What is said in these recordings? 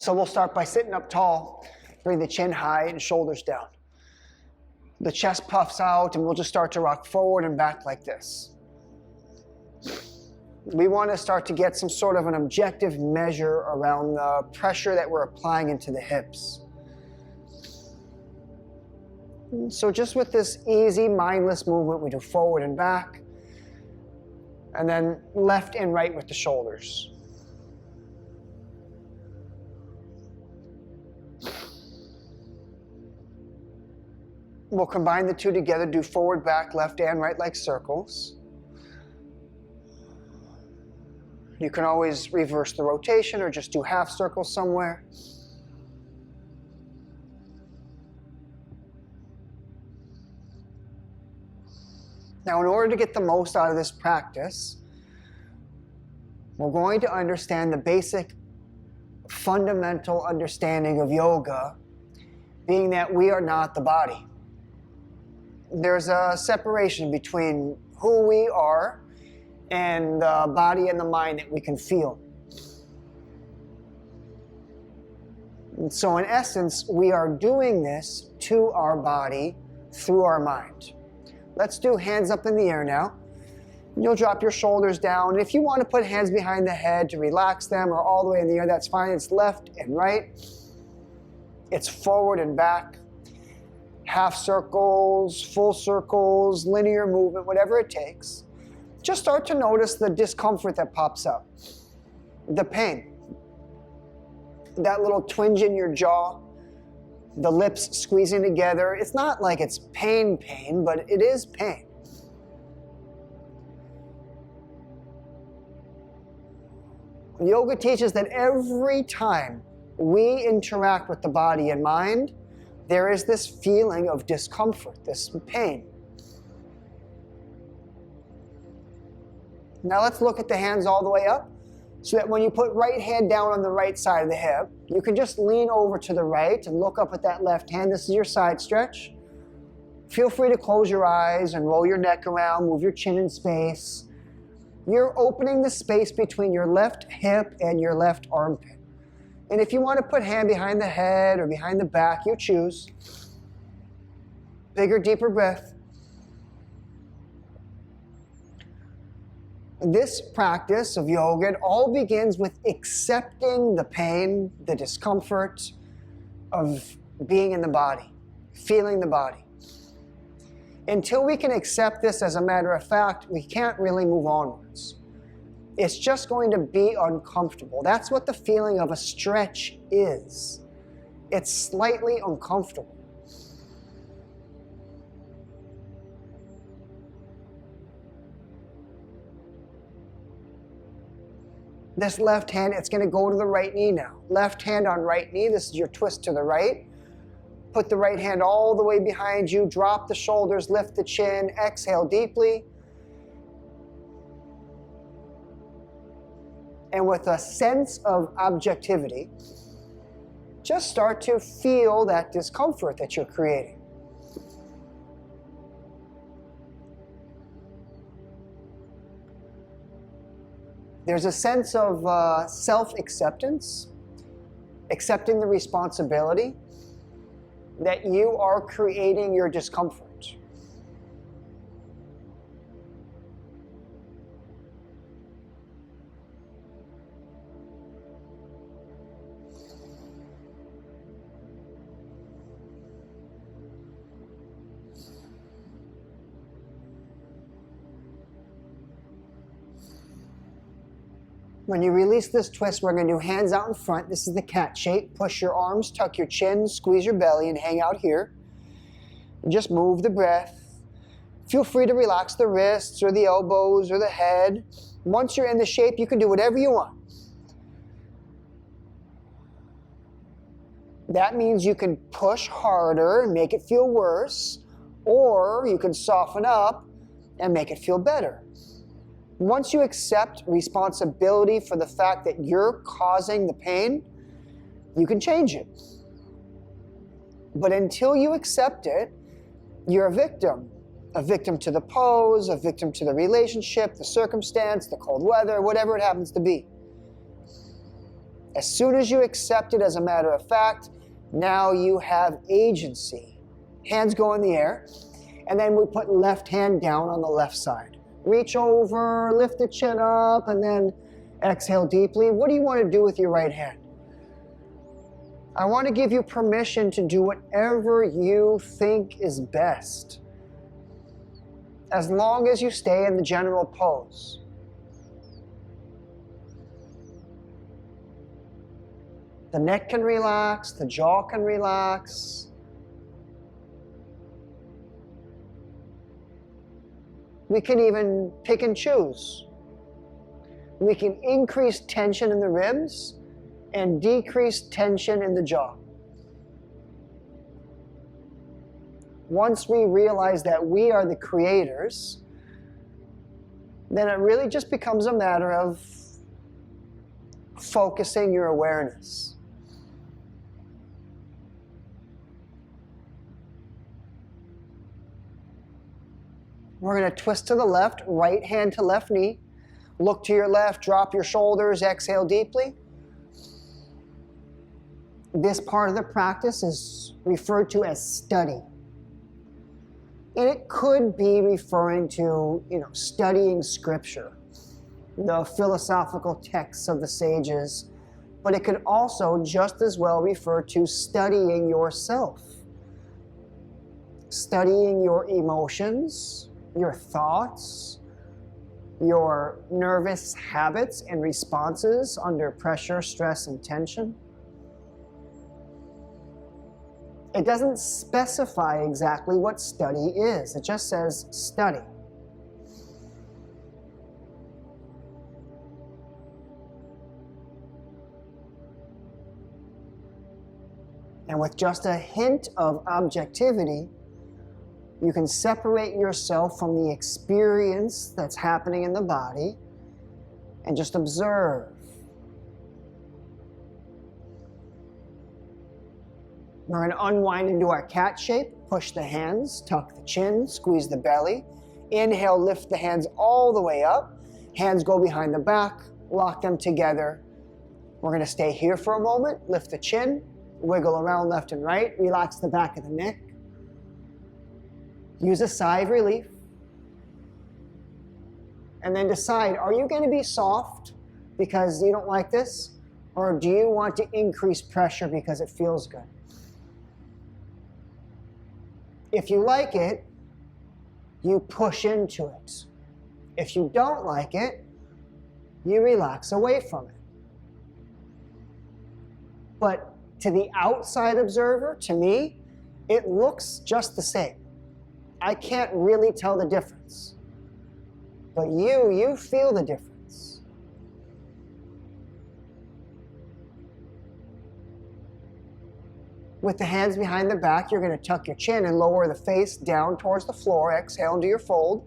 So we'll start by sitting up tall, bring the chin high and shoulders down. The chest puffs out and we'll just start to rock forward and back like this. We want to start to get some sort of an objective measure around the pressure that we're applying into the hips. So just with this easy, mindless movement, we do forward and back, and then left and right with the shoulders. We'll combine the two together, do forward, back, left and right like circles. You can always reverse the rotation or just do half circles somewhere. Now, in order to get the most out of this practice, we're going to understand the basic fundamental understanding of yoga, being that we are not the body. There's a separation between who we are and the body and the mind that we can feel. And so in essence, we are doing this to our body through our mind. Let's do hands up in the air now. You'll drop your shoulders down. If you want to put hands behind the head to relax them or all the way in the air, that's fine. It's left and right. It's forward and back. Half circles, full circles, linear movement, whatever it takes. Just start to notice the discomfort that pops up, the pain, that little twinge in your jaw, the lips squeezing together. It's not like it's pain, but it is pain. Yoga teaches that every time we interact with the body and mind, there is this feeling of discomfort, this pain. Now let's look at the hands all the way up, so that when you put right hand down on the right side of the hip, you can just lean over to the right and look up at that left hand. This is your side stretch. Feel free to close your eyes and roll your neck around, move your chin in space. You're opening the space between your left hip and your left armpit. And if you want to put hand behind the head or behind the back, you choose. Bigger, deeper breath. This practice of yoga, it all begins with accepting the pain, the discomfort of being in the body, feeling the body. Until we can accept this as a matter of fact, we can't really move onwards. It's just going to be uncomfortable. That's what the feeling of a stretch is. It's slightly uncomfortable. This left hand, it's going to go to the right knee now. Left hand on right knee, this is your twist to the right. Put the right hand all the way behind you, drop the shoulders, lift the chin, exhale deeply. And with a sense of objectivity, just start to feel that discomfort that you're creating. There's a sense of self-acceptance, accepting the responsibility that you are creating your discomfort. When you release this twist, we're going to do hands out in front. This is the cat shape. Push your arms, tuck your chin, squeeze your belly, and hang out here. And just move the breath. Feel free to relax the wrists or the elbows or the head. Once you're in the shape, you can do whatever you want. That means you can push harder and make it feel worse, or you can soften up and make it feel better. Once you accept responsibility for the fact that you're causing the pain, you can change it. But until you accept it, you're a victim. A victim to the pose, a victim to the relationship, the circumstance, the cold weather, whatever it happens to be. As soon as you accept it as a matter of fact, now you have agency. Hands go in the air, and then we put left hand down on the left side. Reach over, lift the chin up, and then exhale deeply. What do you want to do with your right hand? I want to give you permission to do whatever you think is best, as long as you stay in the general pose. The neck can relax, the jaw can relax. We can even pick and choose. We can increase tension in the ribs and decrease tension in the jaw. Once we realize that we are the creators, then it really just becomes a matter of focusing your awareness. We're going to twist to the left, right hand to left knee. Look to your left, drop your shoulders, exhale deeply. This part of the practice is referred to as study. And it could be referring to, studying scripture, the philosophical texts of the sages, but it could also just as well refer to studying yourself, studying your emotions, your thoughts, your nervous habits and responses under pressure, stress, and tension. It doesn't specify exactly what study is. It just says study. And with just a hint of objectivity, you can separate yourself from the experience that's happening in the body and just observe. We're going to unwind into our cat shape. Push the hands, tuck the chin, squeeze the belly. Inhale, lift the hands all the way up. Hands go behind the back, lock them together. We're going to stay here for a moment. Lift the chin, wiggle around left and right. Relax the back of the neck. Use a sigh of relief. And then decide, are you going to be soft because you don't like this? Or do you want to increase pressure because it feels good? If you like it, you push into it. If you don't like it, you relax away from it. But to the outside observer, to me, it looks just the same. I can't really tell the difference. But you feel the difference. With the hands behind the back, you're going to tuck your chin and lower the face down towards the floor. Exhale into your fold.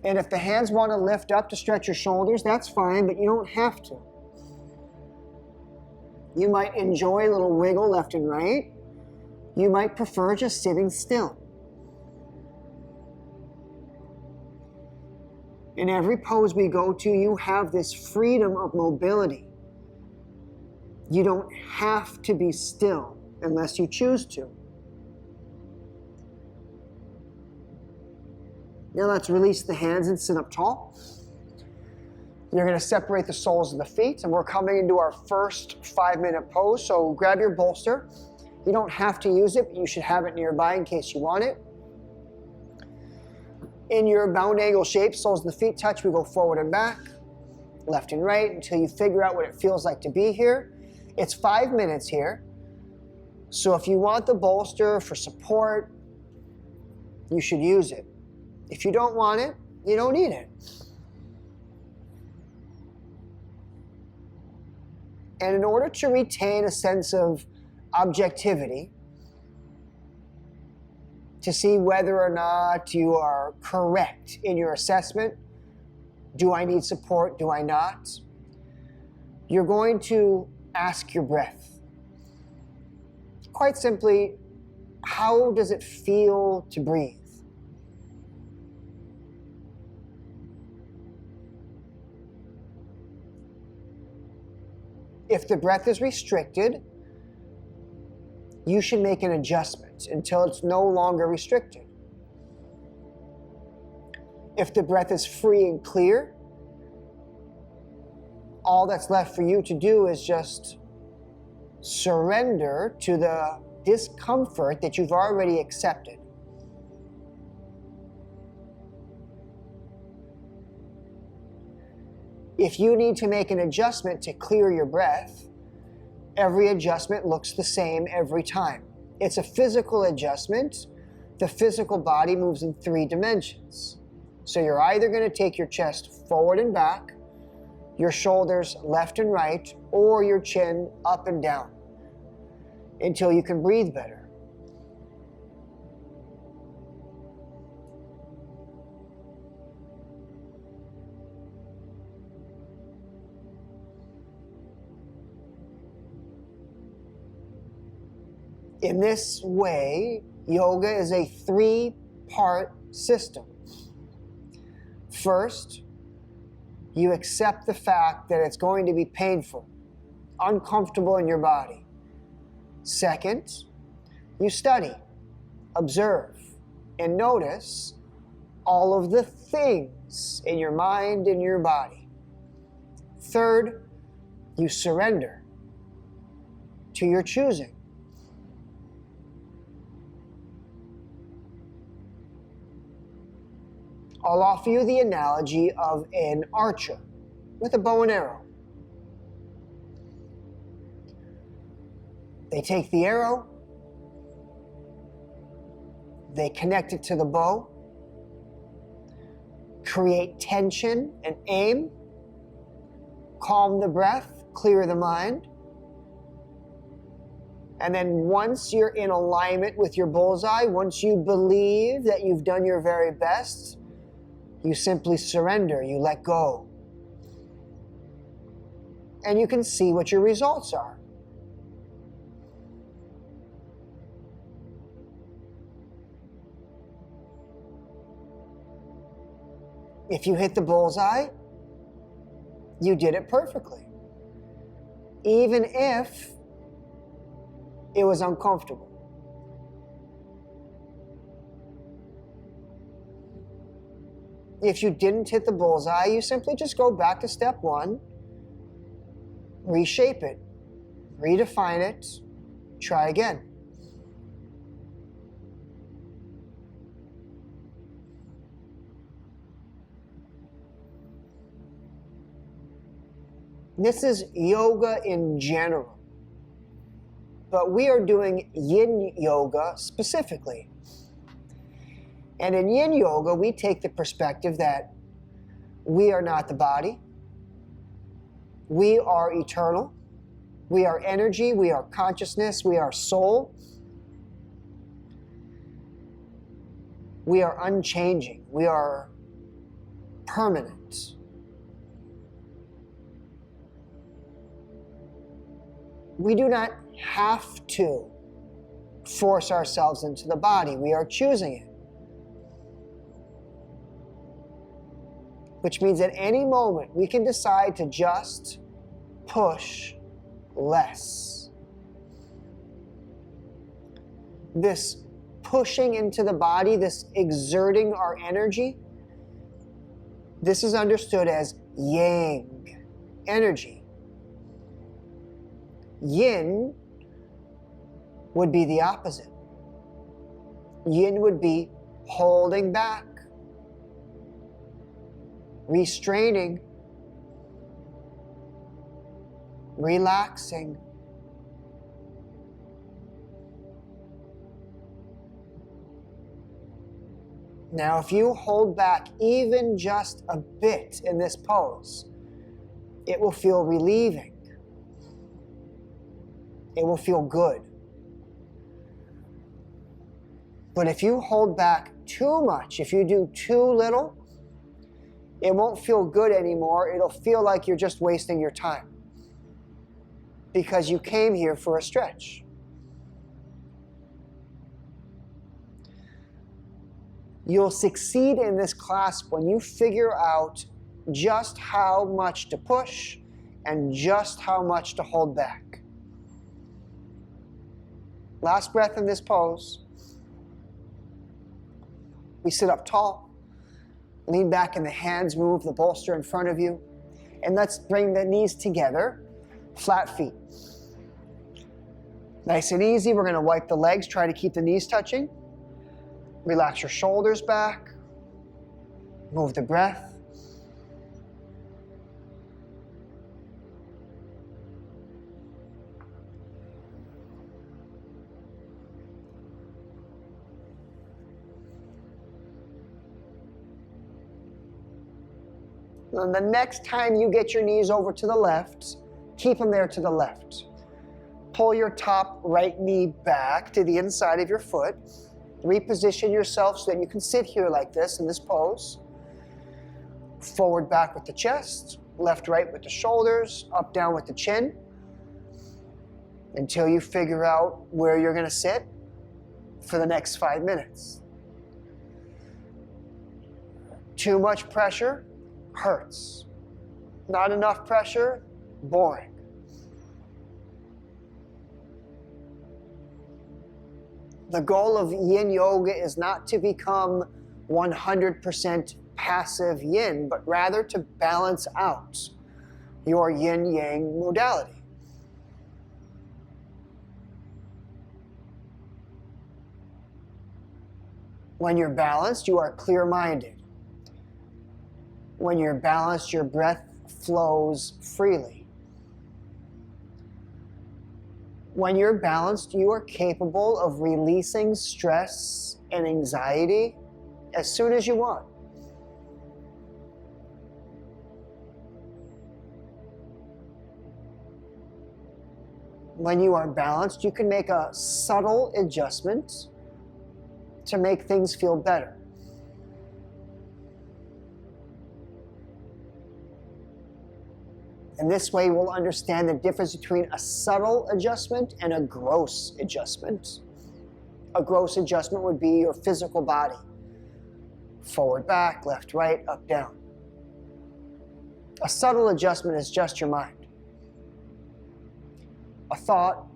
And if the hands want to lift up to stretch your shoulders, that's fine, but you don't have to. You might enjoy a little wiggle left and right. You might prefer just sitting still. In every pose we go to, you have this freedom of mobility. You don't have to be still unless you choose to. Now let's release the hands and sit up tall. You're going to separate the soles of the feet, and we're coming into our first 5-minute pose. So grab your bolster. You don't have to use it, but you should have it nearby in case you want it. In your bound angle shape, soles of the feet touch, we go forward and back, left and right, until you figure out what it feels like to be here. It's 5 minutes here. So if you want the bolster for support, you should use it. If you don't want it, you don't need it. And in order to retain a sense of objectivity, to see whether or not you are correct in your assessment, do I need support, do I not? You're going to ask your breath. Quite simply, how does it feel to breathe? If the breath is restricted, you should make an adjustment until it's no longer restricted. If the breath is free and clear, all that's left for you to do is just surrender to the discomfort that you've already accepted. If you need to make an adjustment to clear your breath, every adjustment looks the same every time. It's a physical adjustment. The physical body moves in 3 dimensions. So you're either going to take your chest forward and back, your shoulders left and right, or your chin up and down until you can breathe better. In this way, yoga is a 3-part system. First, you accept the fact that it's going to be painful, uncomfortable in your body. Second, you study, observe, and notice all of the things in your mind and your body. Third, you surrender to your choosing. I'll offer you the analogy of an archer with a bow and arrow. They take the arrow, they connect it to the bow, create tension and aim, calm the breath, clear the mind, and then once you're in alignment with your bullseye, once you believe that you've done your very best, you simply surrender, you let go. And you can see what your results are. If you hit the bullseye, you did it perfectly. Even if it was uncomfortable. If you didn't hit the bullseye, you simply just go back to step 1, reshape it, redefine it, try again. This is yoga in general, but we are doing Yin Yoga specifically. And in Yin Yoga, we take the perspective that we are not the body. We are eternal. We are energy. We are consciousness. We are soul. We are unchanging. We are permanent. We do not have to force ourselves into the body. We are choosing it. Which means at any moment we can decide to just push less. This pushing into the body, this exerting our energy, this is understood as yang energy. Yin would be the opposite. Yin would be holding back, restraining, relaxing. Now, if you hold back even just a bit in this pose, it will feel relieving. It will feel good. But if you hold back too much, if you do too little, it won't feel good anymore. It'll feel like you're just wasting your time because you came here for a stretch. You'll succeed in this class when you figure out just how much to push and just how much to hold back. Last breath in this pose. We sit up tall, lean back in the hands, move the bolster in front of you, and let's bring the knees together, flat feet. Nice and easy, we're gonna wipe the legs, try to keep the knees touching. Relax your shoulders back, move the breath. And the next time you get your knees over to the left, keep them there to the left. Pull your top right knee back to the inside of your foot. Reposition yourself so that you can sit here like this in this pose. Forward, back with the chest, left, right with the shoulders, up, down with the chin, until you figure out where you're going to sit for the next 5 minutes. Too much pressure hurts. Not enough pressure, boring. The goal of Yin Yoga is not to become 100% passive Yin, but rather to balance out your Yin-Yang modality. When you're balanced, you are clear-minded. When you're balanced, your breath flows freely. When you're balanced, you are capable of releasing stress and anxiety as soon as you want. When you are balanced, you can make a subtle adjustment to make things feel better. And this way we'll understand the difference between a subtle adjustment and a gross adjustment. A gross adjustment would be your physical body. Forward, back, left, right, up, down. A subtle adjustment is just your mind. A thought,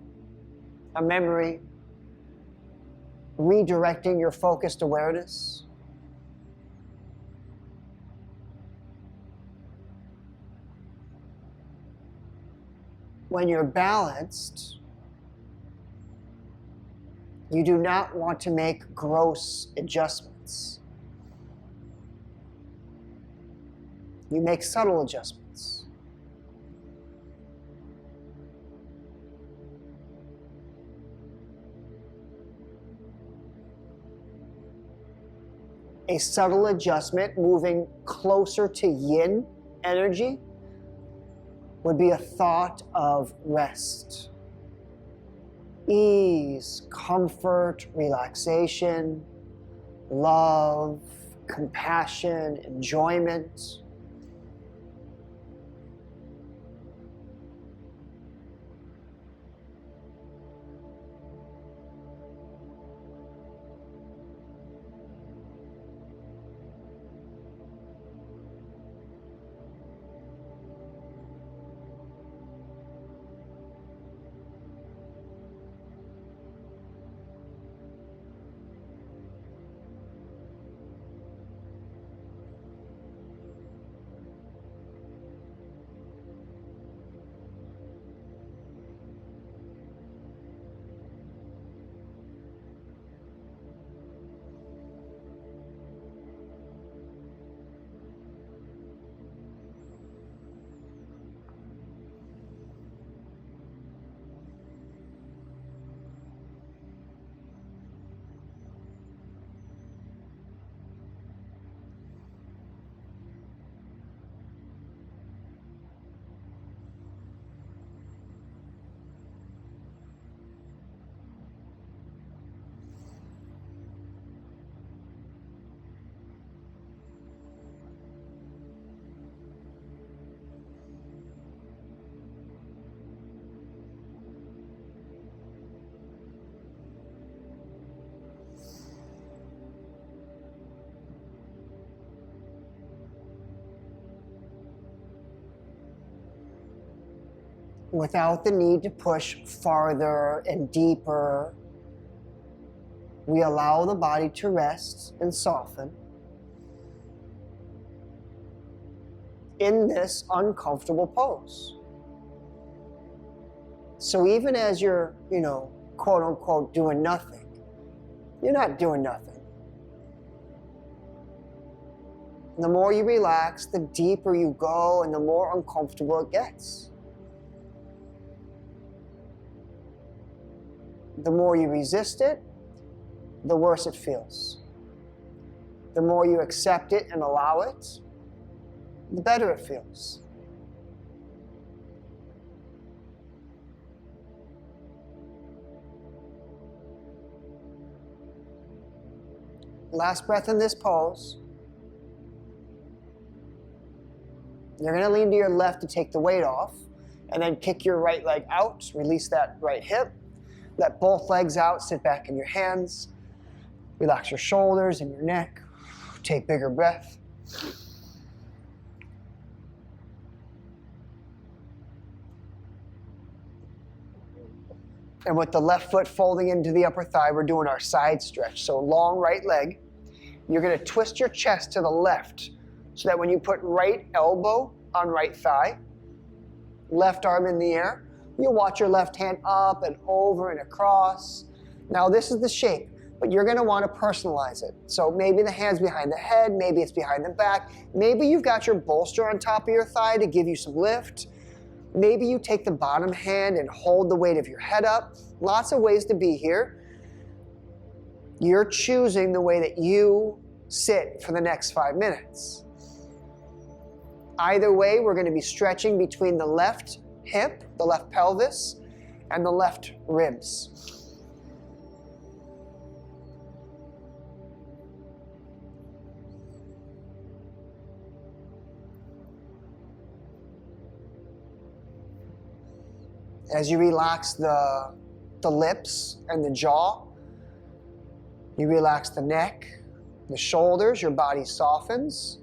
a memory, redirecting your focused awareness. When you're balanced, you do not want to make gross adjustments. You make subtle adjustments. A subtle adjustment moving closer to yin energy would be a thought of rest, ease, comfort, relaxation, love, compassion, enjoyment. without the need to push farther and deeper. We allow the body to rest and soften in this uncomfortable pose. So even as you're, quote unquote, doing nothing, you're not doing nothing. The more you relax, the deeper you go and the more uncomfortable it gets. The more you resist it, the worse it feels. The more you accept it and allow it, the better it feels. Last breath in this pose. You're going to lean to your left to take the weight off, and then kick your right leg out, release that right hip. Let both legs out, sit back in your hands. Relax your shoulders and your neck. Take bigger breath. And with the left foot folding into the upper thigh, we're doing our side stretch. So long right leg. You're going to twist your chest to the left so that when you put right elbow on right thigh, left arm in the air, you'll watch your left hand up and over and across. Now this is the shape, but you're going to want to personalize it. So maybe the hand's behind the head, maybe it's behind the back, maybe you've got your bolster on top of your thigh to give you some lift. Maybe you take the bottom hand and hold the weight of your head up. Lots of ways to be here. You're choosing the way that you sit for the next 5 minutes. Either way, we're going to be stretching between the left hip, the left pelvis, and the left ribs. As you relax the lips and the jaw, you relax the neck, the shoulders, your body softens.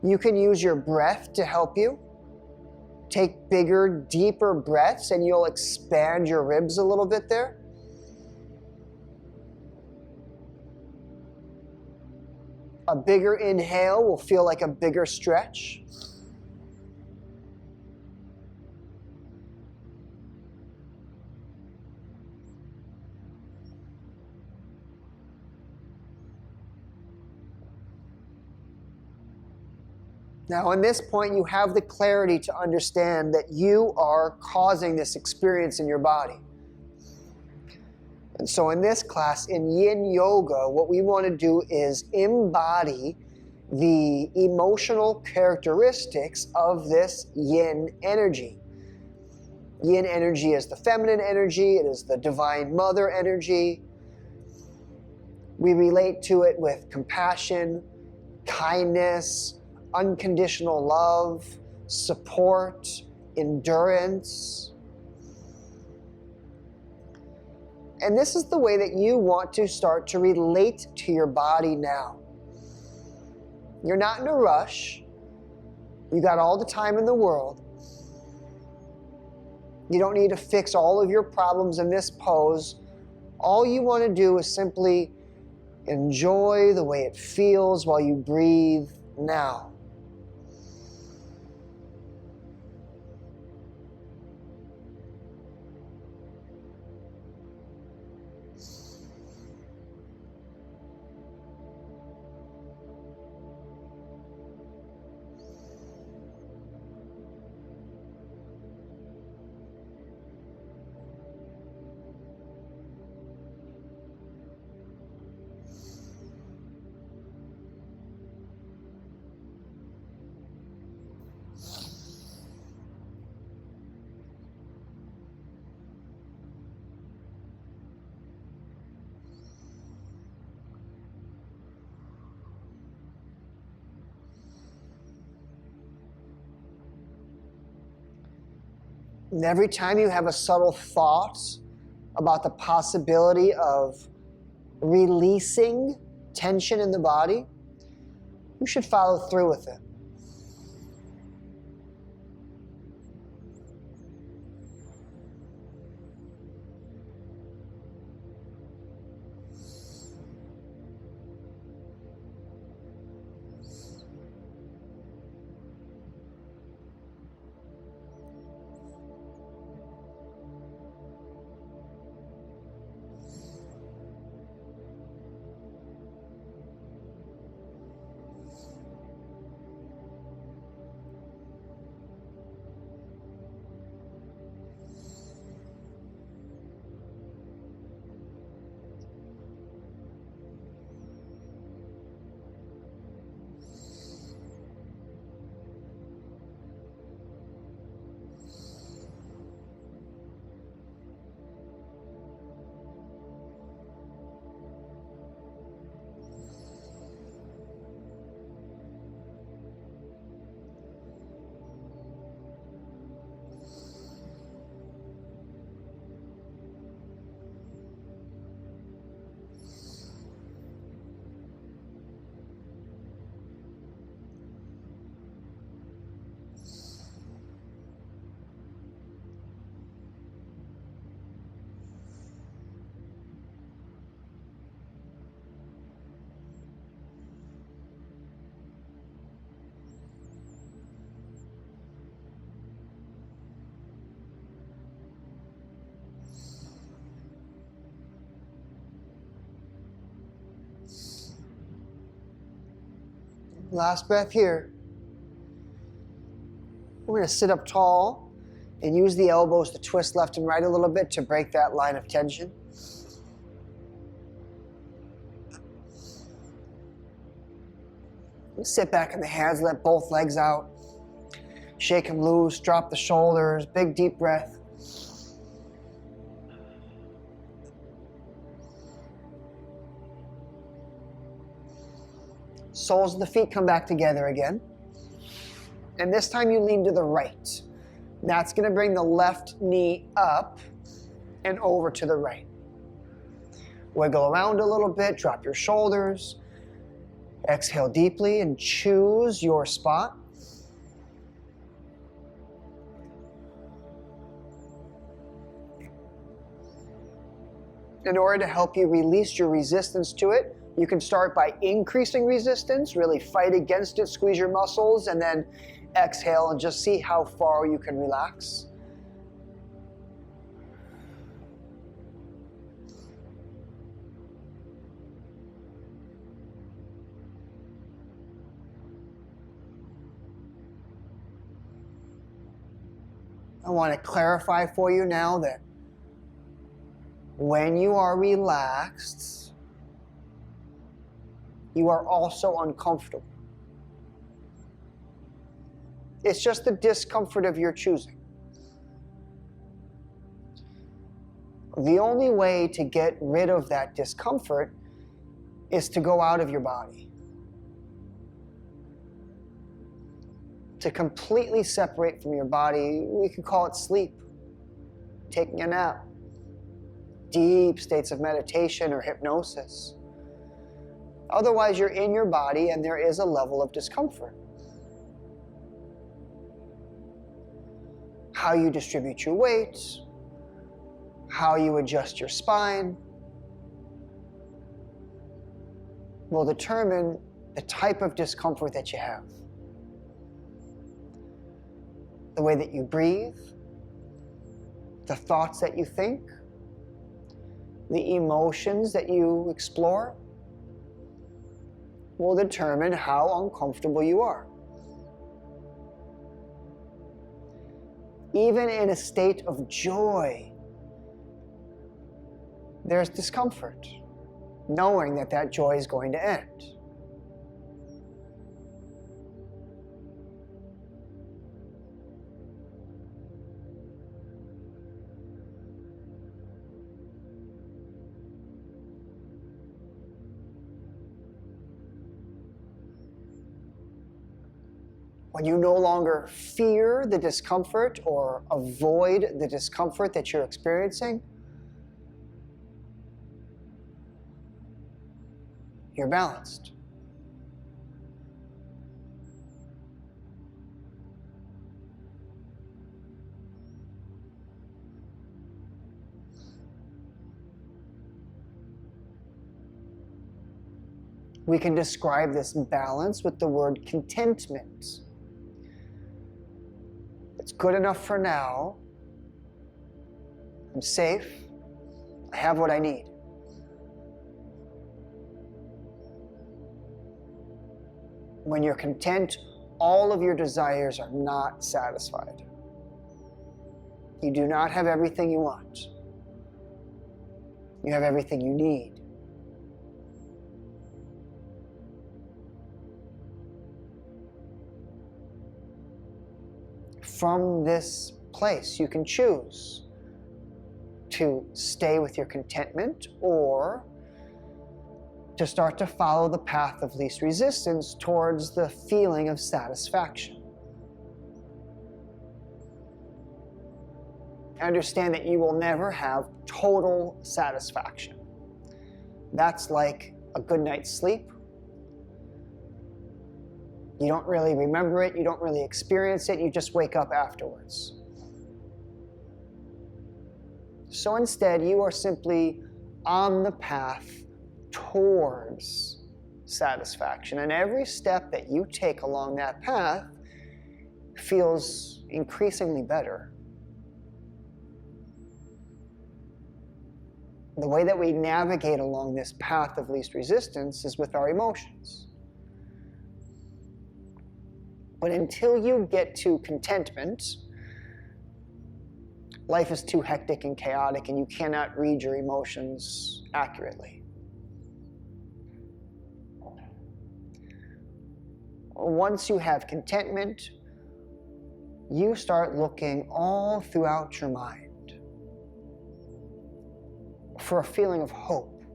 You can use your breath to help you. Take bigger, deeper breaths and you'll expand your ribs a little bit there. A bigger inhale will feel like a bigger stretch. Now, in this point, you have the clarity to understand that you are causing this experience in your body. And so in this class, in Yin Yoga, what we want to do is embody the emotional characteristics of this Yin energy. Yin energy is the feminine energy. It is the Divine Mother energy. We relate to it with compassion, kindness, unconditional love, support, endurance. And this is the way that you want to start to relate to your body now. You're not in a rush. You got all the time in the world. You don't need to fix all of your problems in this pose. All you want to do is simply enjoy the way it feels while you breathe now. And every time you have a subtle thought about the possibility of releasing tension in the body, you should follow through with it. Last breath here. We're going to sit up tall and use the elbows to twist left and right a little bit to break that line of tension. Sit back in the hands, let both legs out. Shake them loose, drop the shoulders, big deep breath. Soles of the feet come back together again. And this time you lean to the right. That's going to bring the left knee up and over to the right. Wiggle around a little bit, drop your shoulders. Exhale deeply and choose your spot. In order to help you release your resistance to it, you can start by increasing resistance, really fight against it, squeeze your muscles, and then exhale and just see how far you can relax. I want to clarify for you now that when you are relaxed, you are also uncomfortable. It's just the discomfort of your choosing. The only way to get rid of that discomfort is to go out of your body. To completely separate from your body. We could call it sleep, taking a nap, deep states of meditation or hypnosis. Otherwise, you're in your body and there is a level of discomfort. How you distribute your weight, how you adjust your spine, will determine the type of discomfort that you have. The way that you breathe, the thoughts that you think, the emotions that you explore will determine how uncomfortable you are. Even in a state of joy, there's discomfort, knowing that that joy is going to end. When you no longer fear the discomfort or avoid the discomfort that you're experiencing, you're balanced. We can describe this balance with the word contentment. It's good enough for now. I'm safe. I have what I need. When you're content, all of your desires are not satisfied. You do not have everything you want. You have everything you need. From this place, you can choose to stay with your contentment or to start to follow the path of least resistance towards the feeling of satisfaction. Understand that you will never have total satisfaction. That's like a good night's sleep. You don't really remember it, you don't really experience it, you just wake up afterwards. So instead, you are simply on the path towards satisfaction. And every step that you take along that path feels increasingly better. The way that we navigate along this path of least resistance is with our emotions. But until you get to contentment, life is too hectic and chaotic, and you cannot read your emotions accurately. Once you have contentment, you start looking all throughout your mind for a feeling of hope.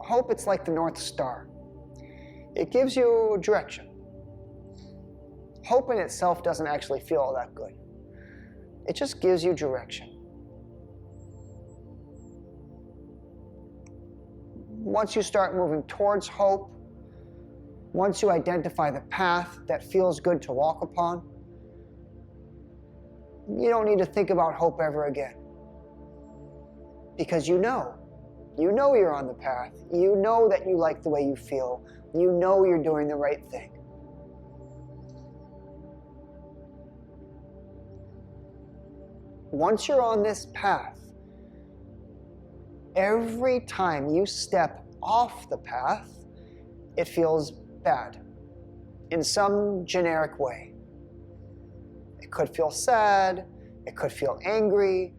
Hope, it's like the North Star. It gives you direction. Hope in itself doesn't actually feel all that good. It just gives you direction. Once you start moving towards hope, once you identify the path that feels good to walk upon, you don't need to think about hope ever again. Because you know you're on the path. You know that you like the way you feel. You know you're doing the right thing. Once you're on this path, every time you step off the path, it feels bad in some generic way. It could feel sad, it could feel angry,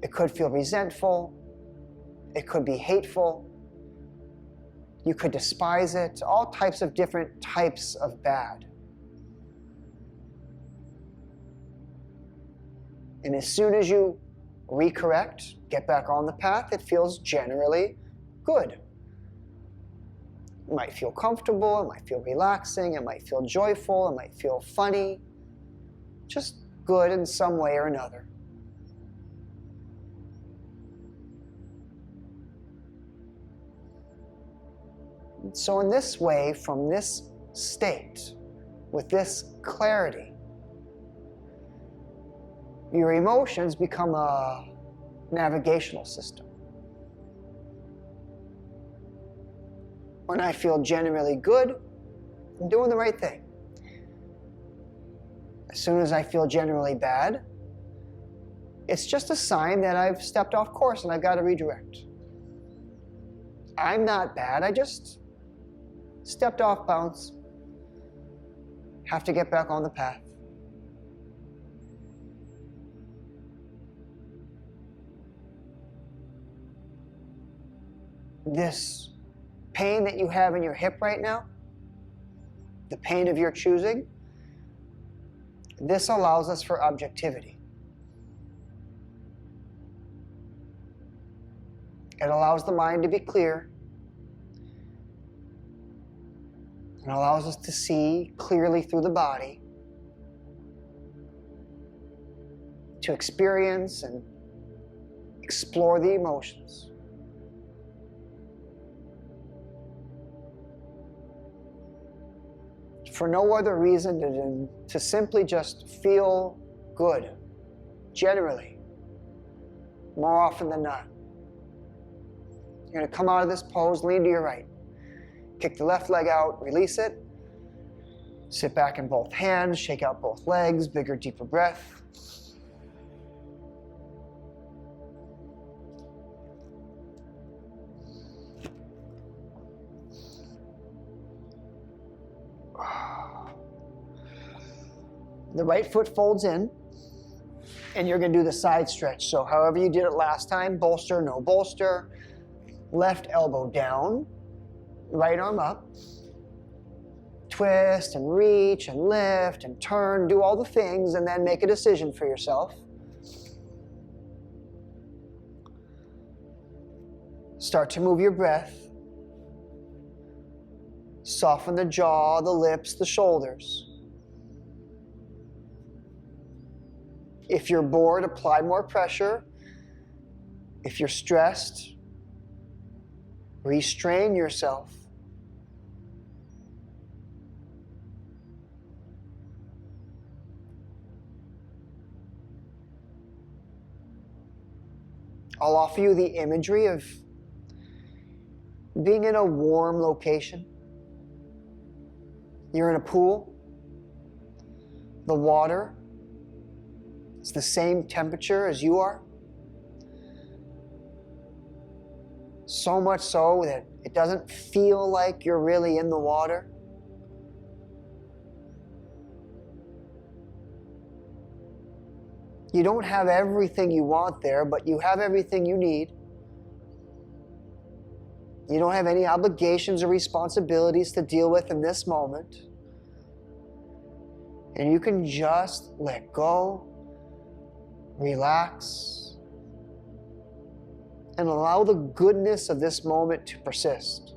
it could feel resentful, it could be hateful, you could despise it, all types of different types of bad. And as soon as you recorrect, get back on the path, it feels generally good. It might feel comfortable, it might feel relaxing, it might feel joyful, it might feel funny, just good in some way or another. So in this way, from this state, with this clarity, your emotions become a navigational system. When I feel generally good, I'm doing the right thing. As soon as I feel generally bad, it's just a sign that I've stepped off course and I've got to redirect. I'm not bad, I just stepped off bounds. Have to get back on the path. This pain that you have in your hip right now, the pain of your choosing, this allows us for objectivity. It allows the mind to be clear. It allows us to see clearly through the body, to experience and explore the emotions. For no other reason than to simply just feel good, generally, more often than not. You're going to come out of this pose, lean to your right. Kick the left leg out, release it. Sit back in both hands, shake out both legs, bigger, deeper breath. The right foot folds in, and you're going to do the side stretch. So however you did it last time, bolster, no bolster, left elbow down, right arm up, twist and reach and lift and turn, do all the things, and then make a decision for yourself. Start to move your breath. Soften the jaw, the lips, the shoulders. If you're bored, apply more pressure. If you're stressed, restrain yourself. I'll offer you the imagery of being in a warm location. You're in a pool. The water is the same temperature as you are. So much so that it doesn't feel like you're really in the water. You don't have everything you want there, but you have everything you need. You don't have any obligations or responsibilities to deal with in this moment. And you can just let go, relax, and allow the goodness of this moment to persist.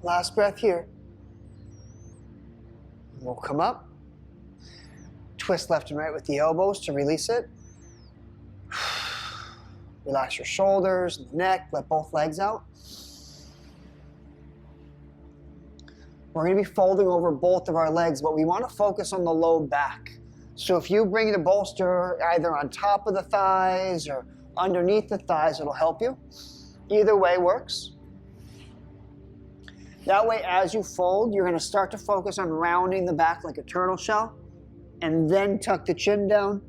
Last breath here. We'll come up. Twist left and right with the elbows to release it. Relax your shoulders, neck, let both legs out. We're going to be folding over both of our legs, but we want to focus on the low back. So if you bring the bolster either on top of the thighs or underneath the thighs, it'll help you. Either way works. That way, as you fold, you're going to start to focus on rounding the back like a turtle shell, and then tuck the chin down.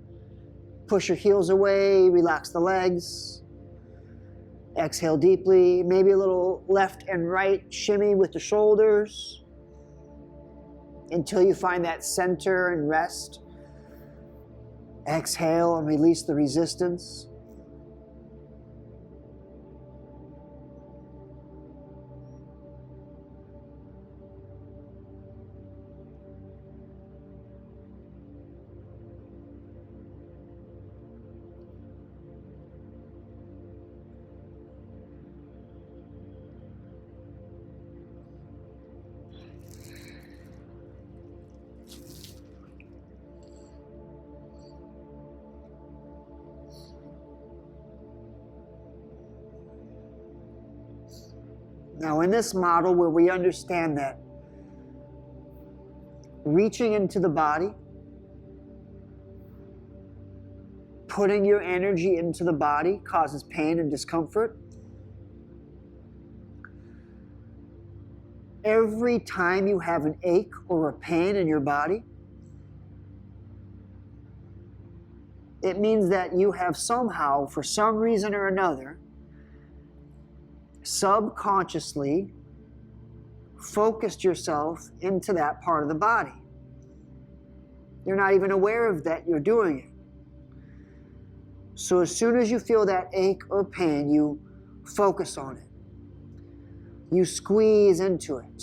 Push your heels away, relax the legs. Exhale deeply, maybe a little left and right shimmy with the shoulders until you find that center and rest. Exhale and release the resistance. Now, in this model where we understand that reaching into the body, putting your energy into the body causes pain and discomfort, every time you have an ache or a pain in your body, it means that you have somehow, for some reason or another, subconsciously focused yourself into that part of the body. You're not even aware of that you're doing it. So as soon as you feel that ache or pain, you focus on it. You squeeze into it,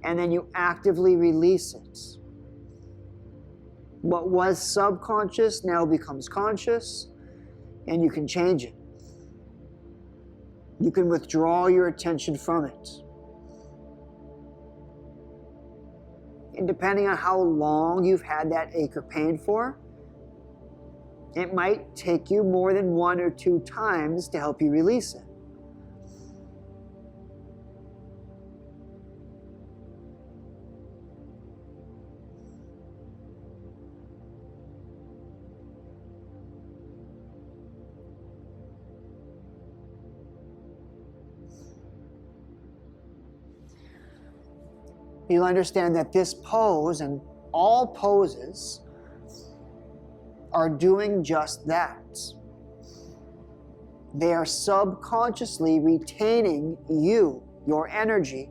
and then you actively release it. What was subconscious now becomes conscious, and you can change it. You can withdraw your attention from it. And depending on how long you've had that ache or pain for, it might take you more than 1 or 2 times to help you release it. You'll understand that this pose and all poses are doing just that. They are subconsciously retaining you, your energy,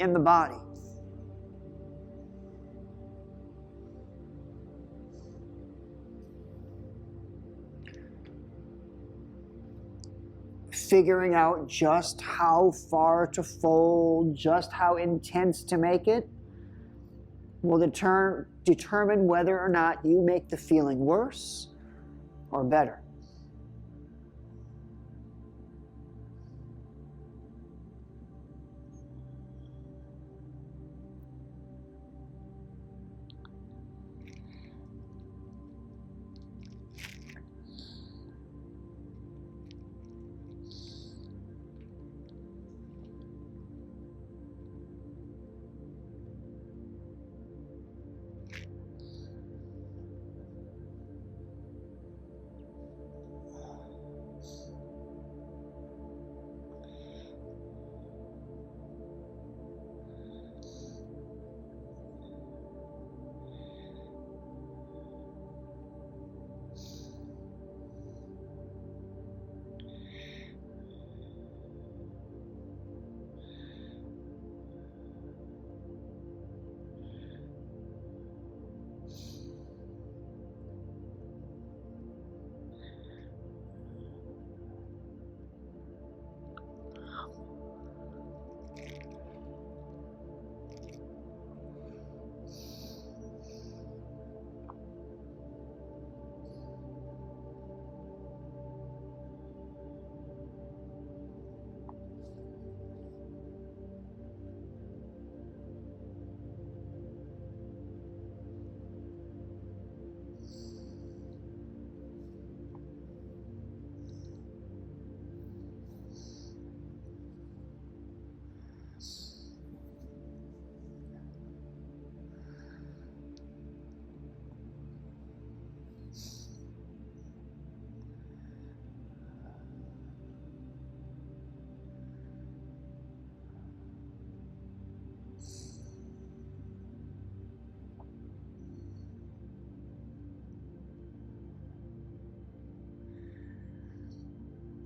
in the body. Figuring out just how far to fold, just how intense to make it, will determine whether or not you make the feeling worse or better.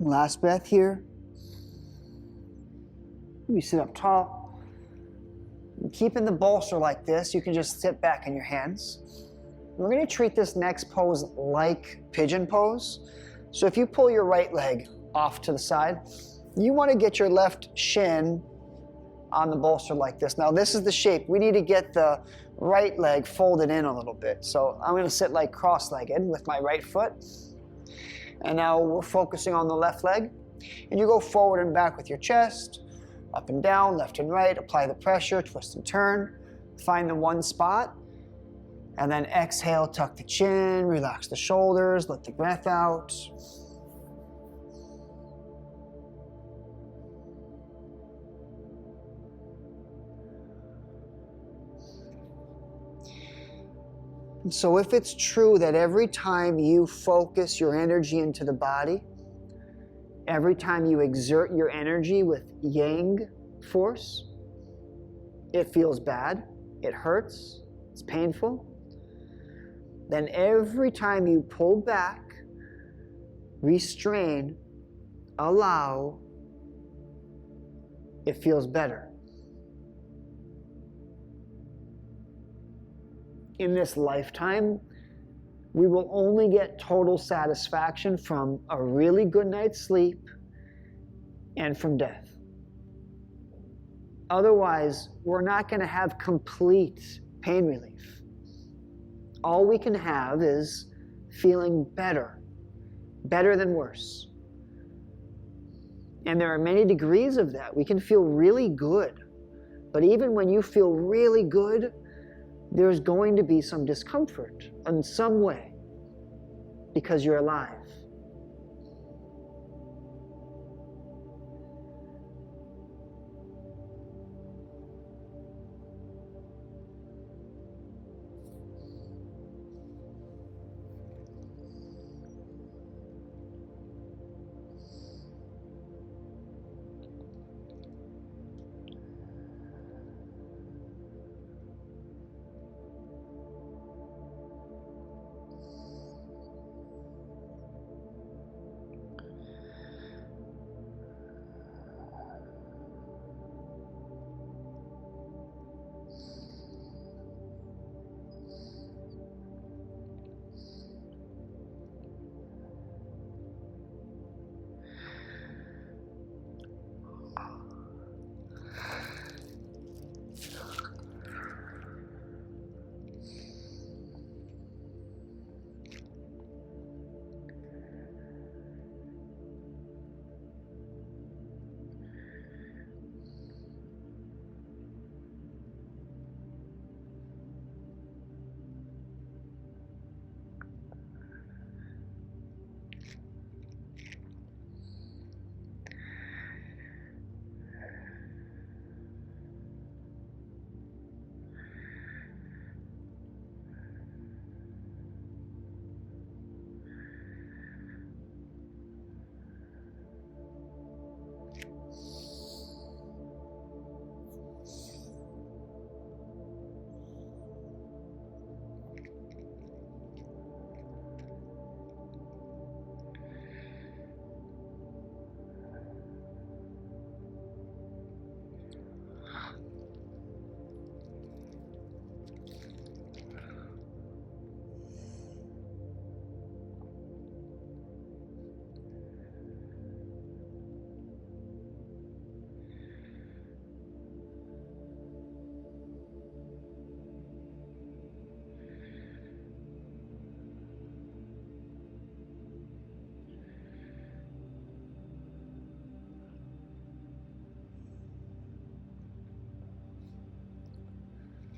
Last breath here. You sit up tall. Keeping the bolster like this, you can just sit back in your hands. We're going to treat this next pose like pigeon pose. So if you pull your right leg off to the side, you want to get your left shin on the bolster like this. Now this is the shape. We need to get the right leg folded in a little bit. So I'm going to sit like cross-legged with my right foot. And now we're focusing on the left leg. And you go forward and back with your chest, up and down, left and right. Apply the pressure, twist and turn. Find the one spot. And then exhale, tuck the chin, relax the shoulders, let the breath out. And so if it's true that every time you focus your energy into the body, every time you exert your energy with yang force, it feels bad, it hurts, it's painful, then every time you pull back, restrain, allow, it feels better. In this lifetime, we will only get total satisfaction from a really good night's sleep and from death. Otherwise, we're not going to have complete pain relief. All we can have is feeling better, better than worse. And there are many degrees of that. We can feel really good, but even when you feel really good, there's going to be some discomfort in some way because you're alive.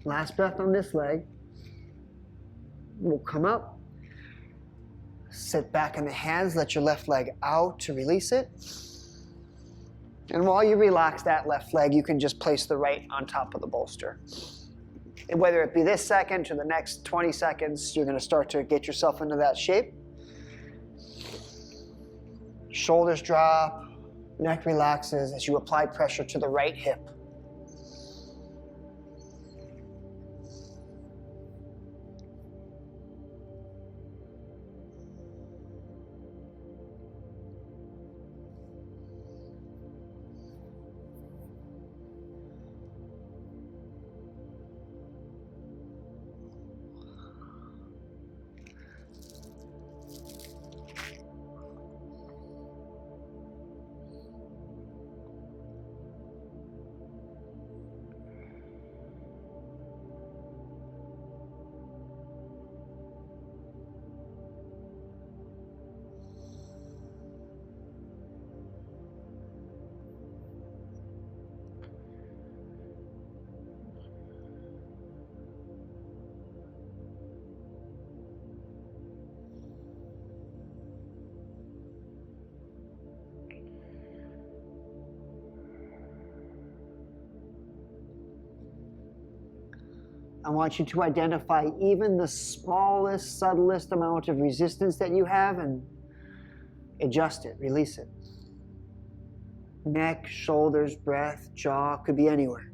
Last breath on this leg. We'll come up, sit back in the hands, let your left leg out to release it. And while you relax that left leg, you can just place the right on top of the bolster. And whether it be this second or the next 20 seconds, you're going to start to get yourself into that shape. Shoulders drop, neck relaxes as you apply pressure to the right hip. I want you to identify even the smallest, subtlest amount of resistance that you have and adjust it, release it. Neck, shoulders, breath, jaw, could be anywhere.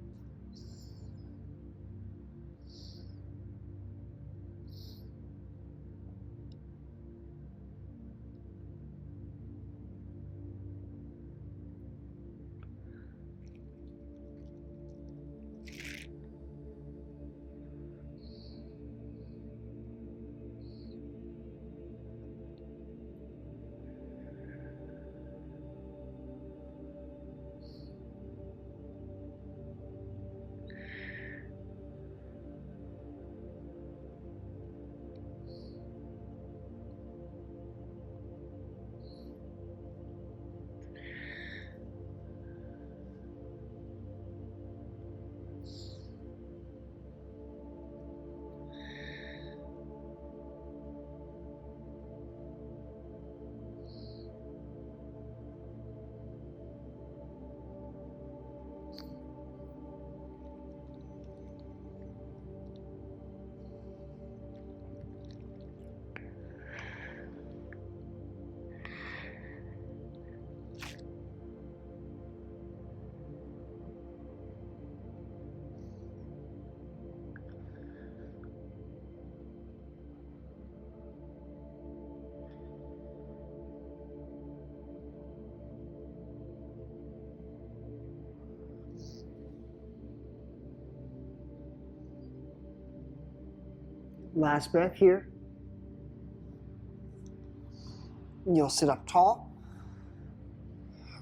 Last breath here. You'll sit up tall.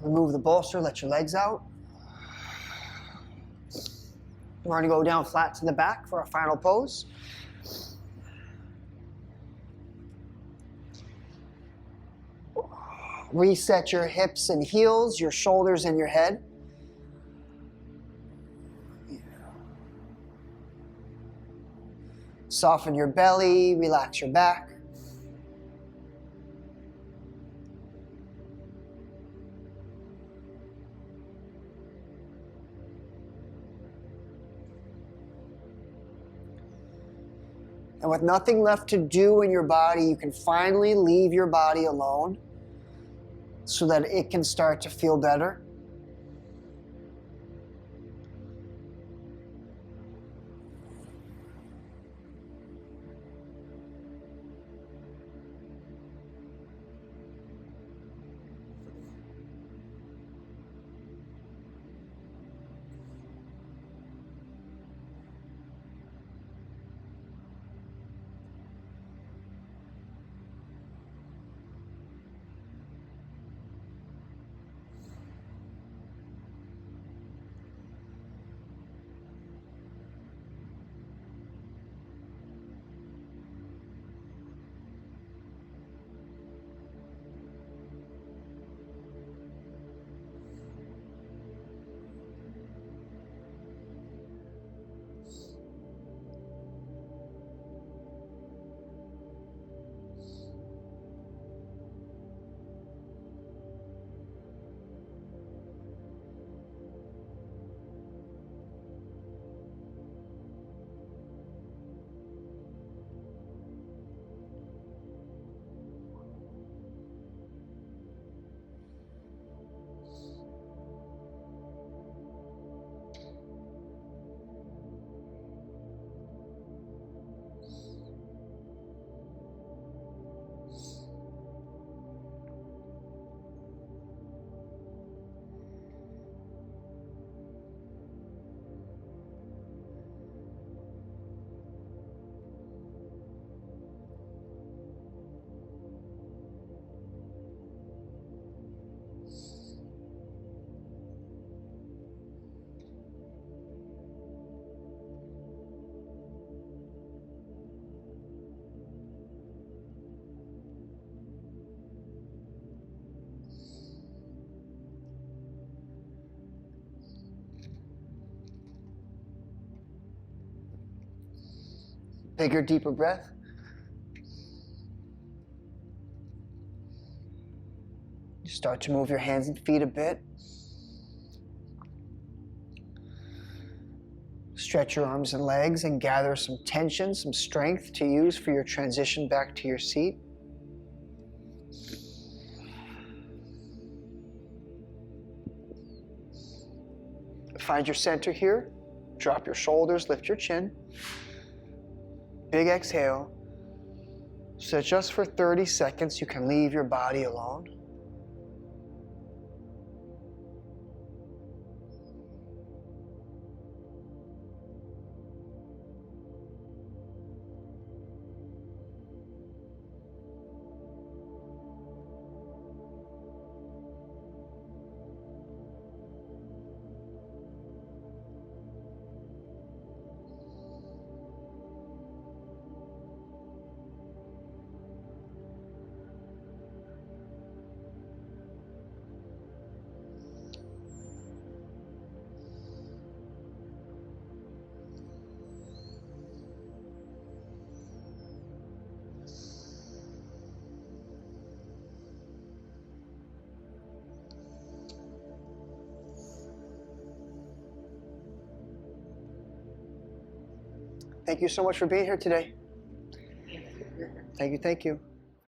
Remove the bolster, let your legs out. We're going to go down flat to the back for our final pose. Reset your hips and heels, your shoulders and your head. Soften your belly, relax your back. And with nothing left to do in your body, you can finally leave your body alone so that it can start to feel better. Bigger, deeper breath. You start to move your hands and feet a bit. Stretch your arms and legs and gather some tension, some strength to use for your transition back to your seat. Find your center here. Drop your shoulders, lift your chin. Big exhale. So just for 30 seconds, you can leave your body alone. Thank you so much for being here today. Thank you, thank you.